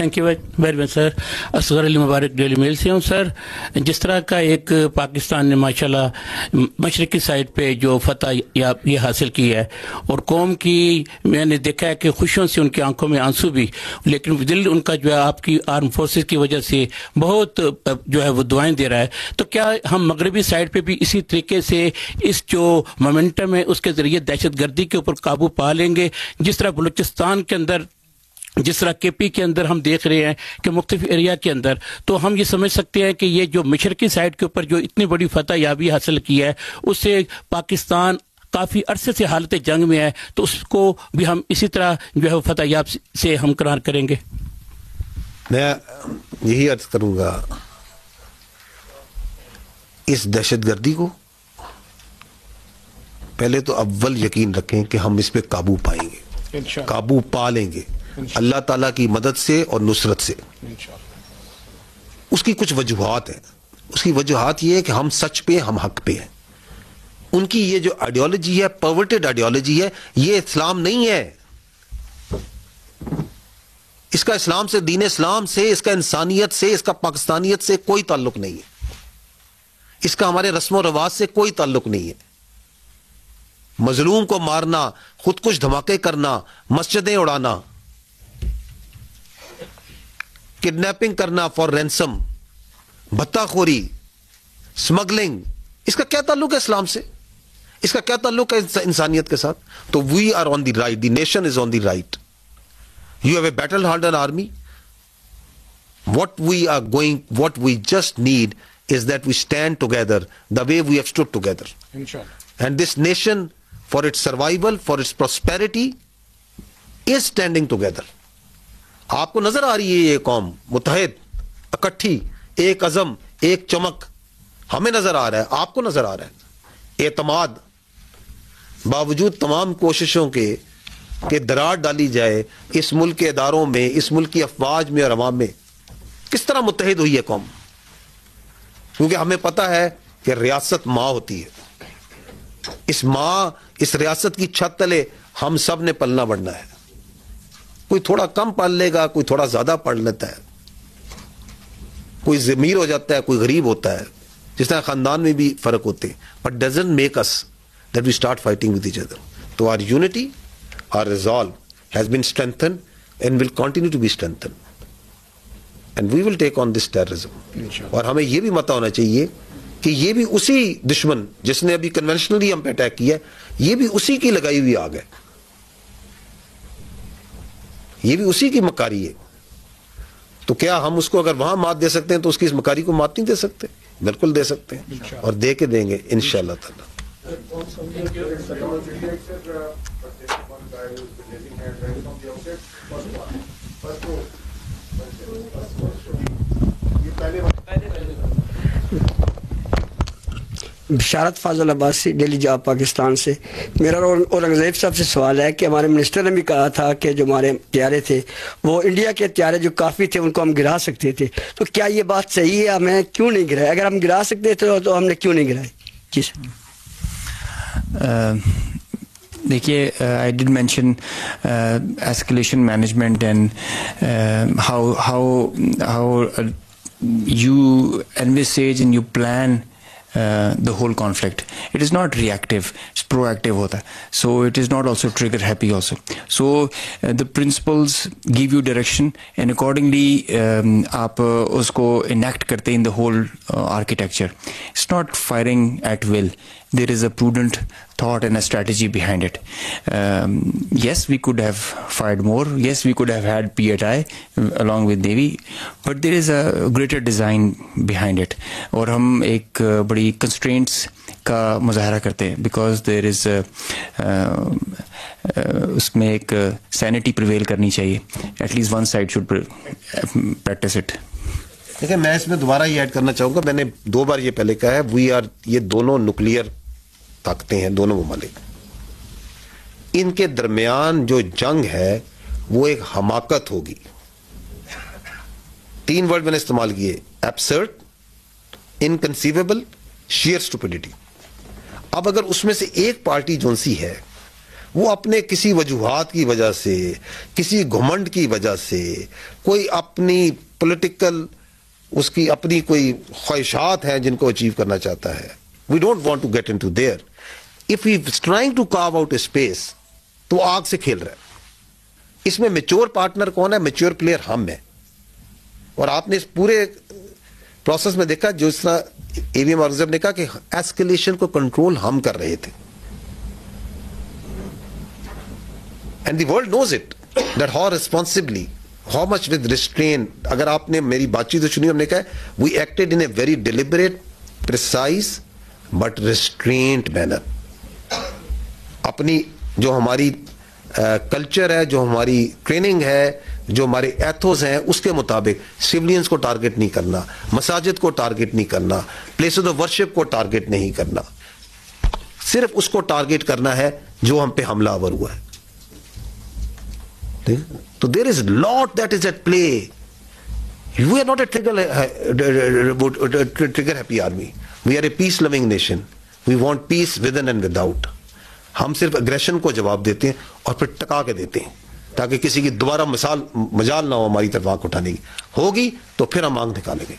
Thank you very much sir. Asghar Ali Mubarak Daily Mail से हूँ sir. जिस तरह का एक पाकिस्तान ने माशाल्लाह मशरक़ी साइड पे जो फतह ये हासिल की है और कौम की मैंने देखा है कि खुशियों से उनकी आंखों में आंसू भी, लेकिन दिल उनका जो है आपकी आर्म फोर्सेस की वजह से बहुत जो है वो दुआएं दे रहा है। तो क्या हम मगरबी साइड पे भी इसी तरीके से इस जो मोमेंटम है उसके ज़रिए दहशतगर्दी के ऊपर काबू पा लेंगे, जिस तरह बलूचिस्तान के अंदर, जिस तरह केपी के अंदर हम देख रहे हैं कि मुख्तलिफ एरिया के अंदर, तो हम ये समझ सकते हैं कि ये जो मशरक़ी साइड के ऊपर जो इतनी बड़ी फतह याबी हासिल की है उससे पाकिस्तान काफ़ी अरसे से हालत जंग में है, तो उसको भी हम इसी तरह जो है फतह याब से हमकरार करेंगे। मैं यही अर्ज करूँगा, इस दहशतगर्दी को पहले तो अव्वल यकीन रखें कि हम इस पे काबू पाएंगे, काबू पा लेंगे अल्लाह ताला की मदद से और नुसरत से। उसकी कुछ वजूहात हैं। उसकी वजूहात ये है कि हम सच पे, हम हक पे हैं। उनकी ये जो आइडियोलॉजी है, परवर्टेड आइडियोलॉजी है, ये इस्लाम नहीं है। इसका इस्लाम से, दीन इस्लाम से, इसका इंसानियत से, इसका पाकिस्तानियत से कोई ताल्लुक नहीं है। इसका हमारे रस्म और रिवाज से कोई ताल्लुक नहीं है। मजलूम को मारना, खुदकुश धमाके करना, मस्जिदें उड़ाना, किडनैपिंग करना फॉर रैंसम, भत्ताखोरी, स्मगलिंग, इसका क्या ताल्लुक है इस्लाम से? इसका क्या ताल्लुक है इंसानियत के साथ? तो we are on the right, the nation is on the right. You have a battle hardened army. what we just need is that we stand together the way we have stood together. Inshallah. And this nation, for its survival, for its prosperity, is standing together. आपको नजर आ रही है ये कौम मुत्तहिद, इकट्ठी, एक अज़म, एक चमक हमें नजर आ रहा है, आपको नजर आ रहा है। एतमाद, बावजूद तमाम कोशिशों के दरार डाली जाए इस मुल्क के इदारों में, इस मुल्क की अफवाज में और अवाम में, किस तरह मुत्तहिद हुई है कौम? क्योंकि हमें पता है कि रियासत माँ होती है। इस माँ, इस रियासत की छत तले हम सब ने पलना बढ़ना है। कोई थोड़ा कम पल लेगा, कोई थोड़ा ज्यादा पढ़ लेता है, कोई ज़मीर हो जाता है, कोई गरीब होता है, जिस तरह खानदान में भी फर्क होते हैं, but doesn't make us that we start fighting with each other. तो our unity, our resolve has been strengthen and will continue to be strengthen, and we will take on this terrorism. और हमें यह भी पता होना चाहिए कि ये भी उसी दुश्मन जिसने अभी कन्वेंशनली हम पे अटैक किया, ये भी उसी की लगाई हुई आग है, ये भी उसी की मकारी है। तो क्या हम उसको अगर वहां मात दे सकते हैं तो उसकी इस मकारी को मात नहीं दे सकते? बिल्कुल दे सकते हैं, और दे के देंगे इंशाअल्लाह ताला। बिशारत फाजल अब्बासी, डेली जॉब पाकिस्तान से। मेरा औरंगजेब साहब से सवाल है कि हमारे मिनिस्टर ने भी कहा था कि जो हमारे हथियारे थे वो इंडिया के हथियारे जो काफ़ी थे उनको हम गिरा सकते थे, तो क्या ये बात सही है? हमें क्यों नहीं गिराए? अगर हम गिरा सकते थे तो हमने क्यों नहीं गिराए? जी सर। देखिए, I did mention escalation management and how you envisage and you plan the whole conflict. It is not reactive, it's proactive hota hai. So it is not also trigger happy also. So the principles give you direction and accordingly aap usko enact karte in the whole architecture. It's not firing at will. There is a prudent thought and a strategy behind it. Yes, we could have fired more. Yes, we could have had PHI along with Navy, but there is a greater design behind it. और हम एक बड़ी constraints का मुजाहरा करते हैं because there is उसमें एक sanity prevail करनी चाहिए. At least one side should practice it. देखिए, मैं इसमें दोबारा ये ऐड करना चाहूँगा, मैंने 2 बार ये पहले कहा है, ये दोनों न्यूक्लियर ताकतें हैं, दोनों ममालिक। इनके दरमियान जो जंग है वो एक हमाकत होगी। 3 वर्ड मैंने इस्तेमाल किए, एब्सर्ड, इनकंसीवेबल, शेयर स्टुपिडिटी। अब अगर उसमें से एक पार्टी जोन सी है وہ اپنے کسی وجوہات کی وجہ سے, کسی گھمنڈ کی وجہ سے, کوئی اپنی پولیٹیکل اس کی اپنی کوئی خواہشات ہیں جن کو اچیو کرنا چاہتا ہے. We don't want to get in to there. If he is trying to carve out a space, تو وہ آگ سے کھیل رہا ہے. اس میں میچور پارٹنر کون ہے؟ میچور پلیئر ہم ہیں. اور آپ نے اس پورے پروسیس میں دیکھا جو اس طرح اے وی ایم اورنگزیب نے کہا کہ ایسکیلیشن کو کنٹرول ہم کر رہے تھے. And the world knows it that how responsibly, how much with restrain. اگر آپ نے میری بات چیت سنی, ہم نے کہا we acted in a very deliberate, precise but restraint manner. اپنی جو ہماری کلچر ہے, جو ہماری ٹریننگ ہے, جو ہمارے ایتھوز ہیں, اس کے مطابق سیولینز کو ٹارگٹ نہیں کرنا, مساجد کو ٹارگٹ نہیں کرنا, پلیسز آف ورشپ کو ٹارگٹ نہیں کرنا. صرف اس کو ٹارگٹ کرنا ہے جو ہم پہ حملہ آور ہوا ہے. تو there is lot that is at play. We are not a trigger happy army. We are a peace loving nation. We want peace within and without. ہم صرف اگریشن کو جواب دیتے ہیں اور پھر ٹکا کے دیتے ہیں تاکہ کسی کی دوبارہ مجال نہ ہو ہماری طرف آنکھ اٹھانے کی. ہوگی تو پھر ہم آنکھ نکالیں گے.